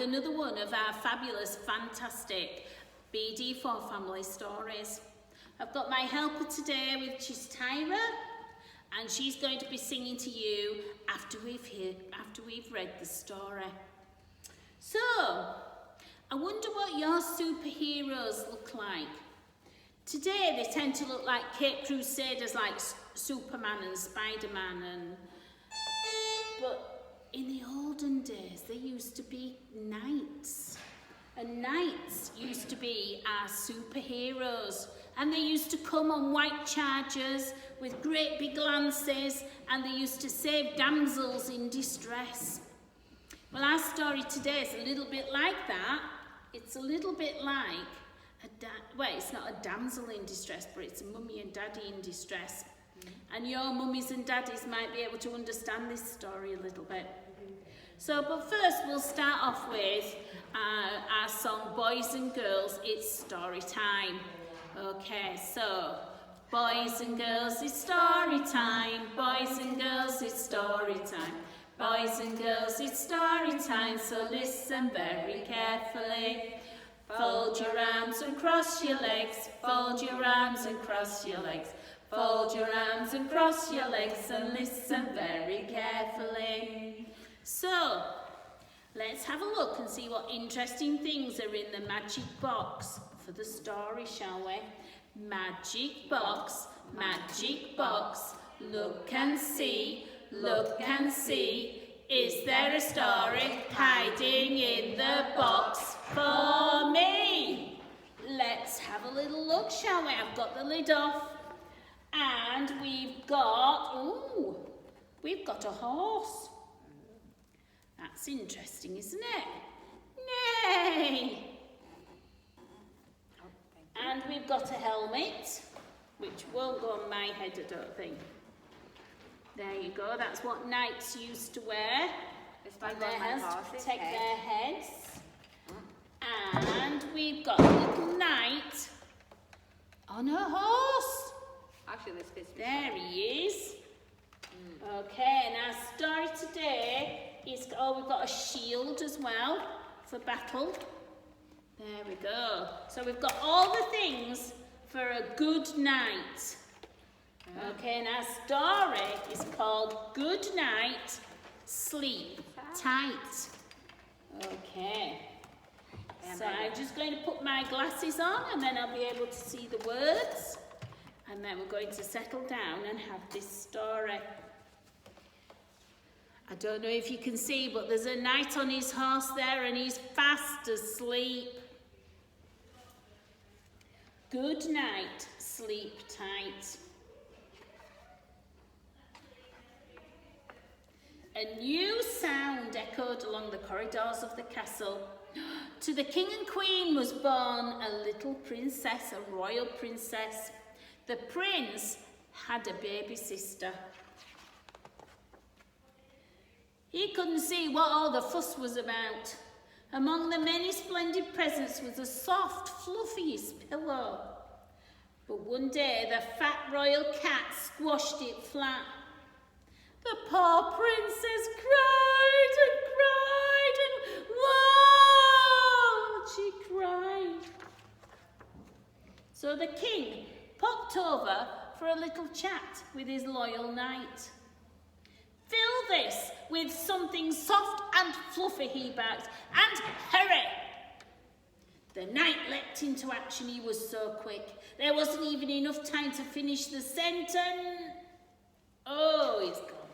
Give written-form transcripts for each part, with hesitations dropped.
with another one of our fabulous, fantastic BD4 family stories. I've got my helper today, which is Tahire, and she's going to be singing to you after we've read the story. So, I wonder what your superheroes look like. Today they tend to look like Cape Crusaders, like Superman and Spider-Man, but in the olden days they used to be knights. And knights used to be our superheroes, and they used to come on white chargers with great big lances, and they used to save damsels in distress. Well, our story today is a little bit like that. It's a little bit like it's not a damsel in distress, but it's a mummy and daddy in distress. And your mummies and daddies might be able to understand this story a little bit. So, but first we'll start off with our song, Boys and Girls, It's Story Time. Okay, so, boys and girls, it's story time. Boys and girls, it's story time. Boys and girls, it's story time, so listen very carefully. Fold your arms and cross your legs. Fold your arms and cross your legs. Fold your arms and cross your legs and listen very carefully. So, let's have a look and see what interesting things are in the magic box for the story, shall we? Magic box, look and see, is there a story hiding in the box for me? Let's have a little look, shall we? I've got the lid off, and we've got a horse. That's interesting, isn't it? Nay! And we've got a helmet, which won't go on my head, I don't think. There you go, that's what knights used to wear. On their heads to protect their heads. And we've got a little knight on a horse. Actually, this fits. There he is. Okay, and our story today is, we've got a shield as well for battle. There we go. So we've got all the things for a good night. Okay, and our story is called Goodnight, Sleeptight. Okay. So I'm just going to put my glasses on, and then I'll be able to see the words. And then we're going to settle down and have this story. I don't know if you can see, but there's a knight on his horse there, and he's fast asleep. Good night, sleep tight. A new sound echoed along the corridors of the castle. To the king and queen was born a little princess, a royal princess. The prince had a baby sister. He couldn't see what all the fuss was about. Among the many splendid presents was a soft, fluffy pillow. But one day the fat royal cat squashed it flat. The poor princess cried and cried and whoa, she cried. So the king popped over for a little chat with his loyal knight. Fill this with something soft and fluffy, he barked, and hurry! The knight leapt into action. He was so quick. There wasn't even enough time to finish the sentence. Oh, he's gone.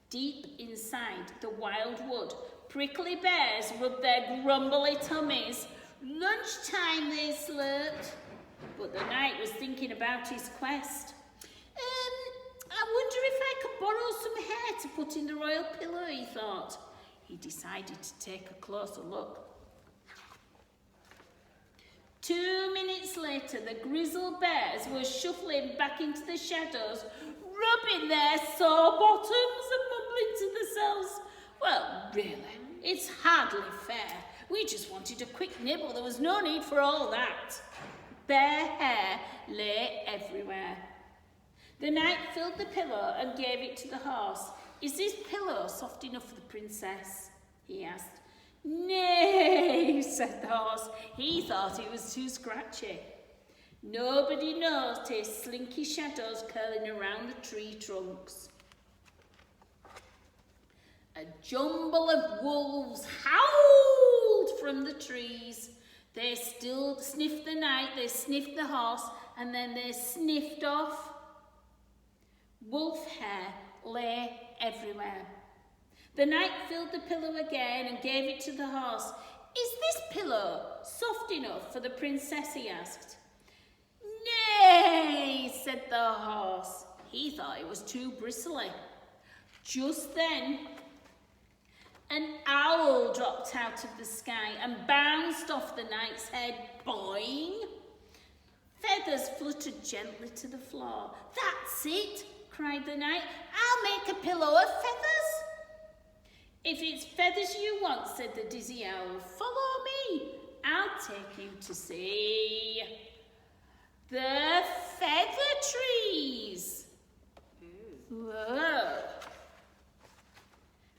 Deep inside the wild wood, prickly bears rubbed their grumbly tummies. Lunchtime, they slurped. But the knight was thinking about his quest. I wonder if I could borrow some hair to put in the royal pillow, he thought. He decided to take a closer look. 2 minutes later, the grizzled bears were shuffling back into the shadows, rubbing their sore bottoms and mumbling to themselves, well, really, it's hardly fair. We just wanted a quick nibble. There was no need for all that. Bear hair lay everywhere. The knight filled the pillow and gave it to the horse. Is this pillow soft enough for the princess? He asked. "Nay," said the horse. He thought it was too scratchy. Nobody noticed slinky shadows curling around the tree trunks. A jumble of wolves howled from the trees. They still sniffed the night, they sniffed the horse, and then they sniffed off. Wolf hair lay everywhere. The knight filled the pillow again and gave it to the horse. "Is this pillow soft enough for the princess?" he asked. "Nay," said the horse. He thought it was too bristly. Just then, an owl dropped out of the sky and bounced off the knight's head. Boing! Feathers fluttered gently to the floor. "That's it," cried the knight. "I'll make a pillow of feathers." "If it's feathers you want," said the dizzy owl, "follow me. I'll take you to see the feather trees." Whoa.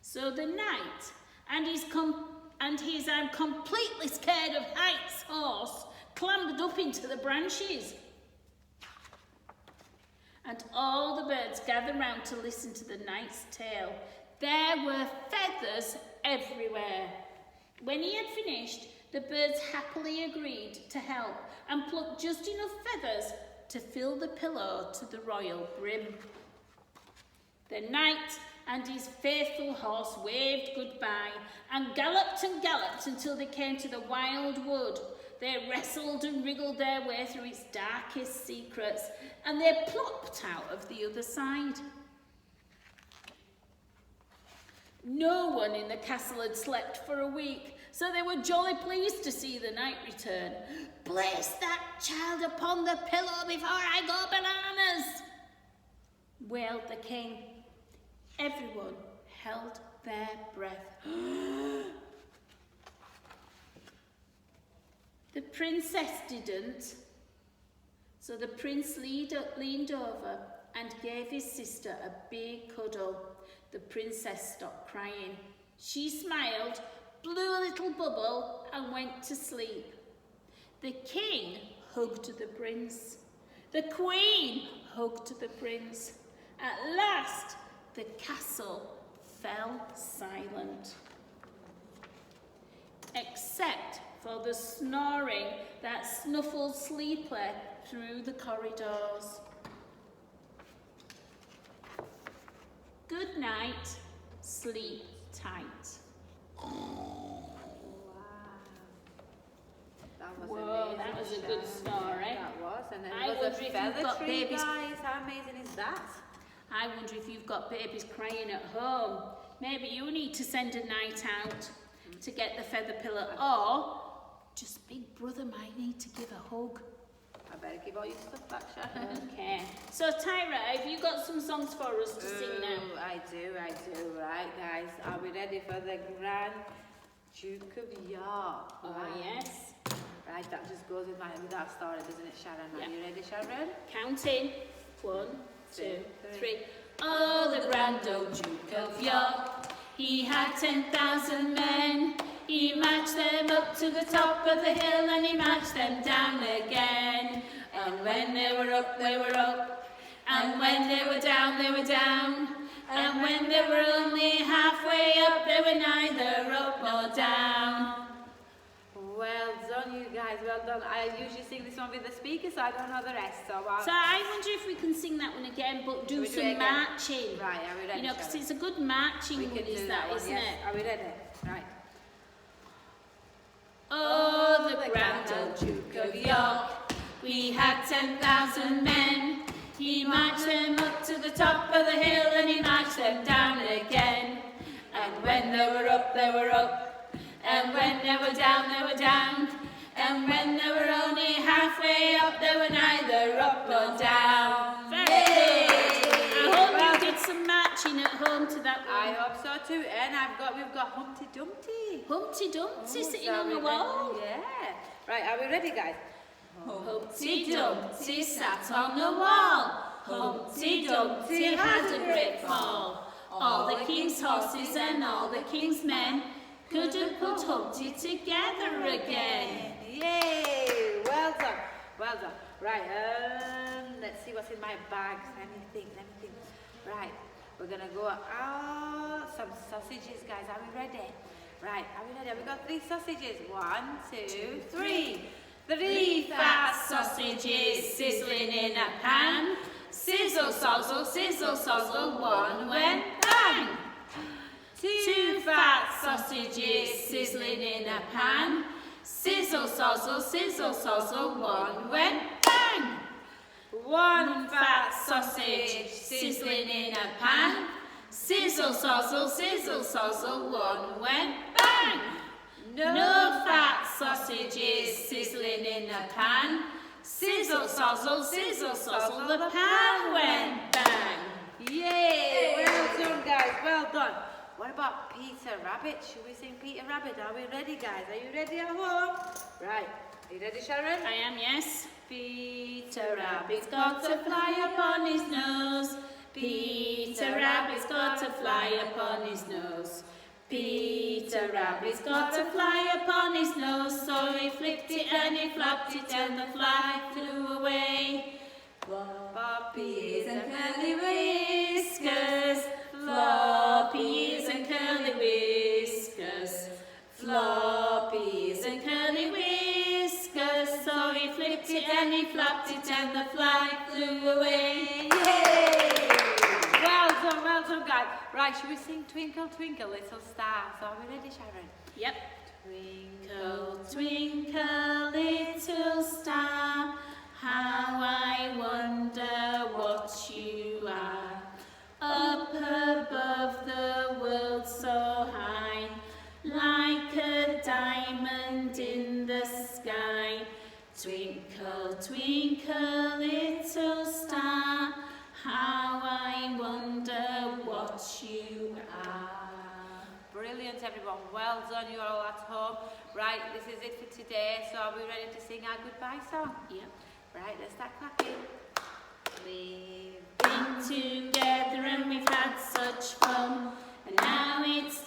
So the knight and his I'm completely scared of heights horse clambered up into the branches. And all the birds gathered round to listen to the knight's tale. There were feathers everywhere. When he had finished, the birds happily agreed to help and plucked just enough feathers to fill the pillow to the royal brim. The knight and his faithful horse waved goodbye and galloped until they came to the wild wood. They wrestled and wriggled their way through its darkest secrets, and they plopped out of the other side. No one in the castle had slept for a week, so they were jolly pleased to see the knight return. "Place that child upon the pillow before I go bananas," wailed the king. Everyone held their breath. The princess didn't, so the prince leaned over and gave his sister a big cuddle. The princess stopped crying. She smiled, blew a little bubble, and went to sleep. The king hugged the prince. The queen hugged the prince. At last, the castle fell silent, except for the snoring that snuffled sleepily through the corridors. Good night, sleep tight. Wow. That was Whoa, amazing, that was a Sharon. good story. That was, and then I there was wonder a if you've feather got tree, babies. guys. How amazing is that? I wonder if you've got babies crying at home. Maybe you need to send a night out to get the feather pillow, or just Big Brother might need to give a hug. I better give all your stuff back, Sharon. Okay. So Tahire, have you got some songs for us to sing now? I do. Right, guys. Are we ready for the Grand Duke of York? Oh, yes. Right, that just goes with that story, doesn't it, Sharon? Are you ready, Sharon? Counting. 1, 2, 3. Oh, the grand old Duke of York, he had 10,000 men. He marched them up to the top of the hill and he marched them down again. And when they were up, they were up. And when they were down, they were down. And when they were only halfway up, they were neither up nor down. Well done, you guys, well done. I usually sing this one with the speaker, so I don't know the rest. So I wonder if we can sing that one again, but do some marching. Right, are we ready? You know, because it's a good marching one, is that, isn't it? Are we ready? Right. Oh, the grand old Duke of York, we had 10,000 men. He marched them up to the top of the hill and he marched them down again. And when they were up, they were up. And when they were down, they were down. And when they were only halfway up, they were neither up nor down. Very good. I hope you did some marching at home to that one. I hope so too. And we've got Humpty Dumpty. Humpty Dumpty sitting on the wall. Yeah. Right, are we ready, guys? Humpty Dumpty sat on the wall. Humpty Dumpty had a great fall. All the king's horses and all the king's men couldn't put Humpty together again. Yay! Well done. Well done. Right, let's see what's in my bags. Let me think. Right, we're gonna go some sausages, guys. Are we ready? Right, are we ready? We've got 3 sausages. 1, 2, 3. 3 fat sausages sizzling in a pan. Sizzle, sozzle, one went bang. 2 fat sausages sizzling in a pan. Sizzle, sozzle, one went bang. 1 fat sausage sizzling in a pan. Sizzle, sozzle, one went bang. No fat sausages sizzling in a pan. Sizzle, sozzle, the pan went bang. Yay! Well done, guys. Well done. What about Peter Rabbit? Should we sing Peter Rabbit? Are we ready, guys? Are you ready at home? Right. Are you ready, Sharon? I am, yes. Peter Rabbit's got a fly upon his nose. Peter Rabbit's got a fly upon his nose. Peter Rabbit's got a fly upon his nose, so he flicked it and he flopped it and the fly flew away. Floppy ears and curly whiskers, floppy ears and curly whiskers, floppy ears and curly whiskers, so he flicked it and he flopped it and the fly flew away. Yay! Well done, guys. Right, should we sing Twinkle, Twinkle, Little Star? So are we ready, Sharon? Yep. Twinkle, Twinkle, little star, how I wonder what you are. Up above the world so high, like a diamond in the sky. Twinkle, twinkle, little star, how I wonder what you are. Brilliant, everyone. Well done. You're all at home. Right, this is it for today. So are we ready to sing our goodbye song? Yep. Right, let's start clapping. We've Been together and we've had such fun, and now it's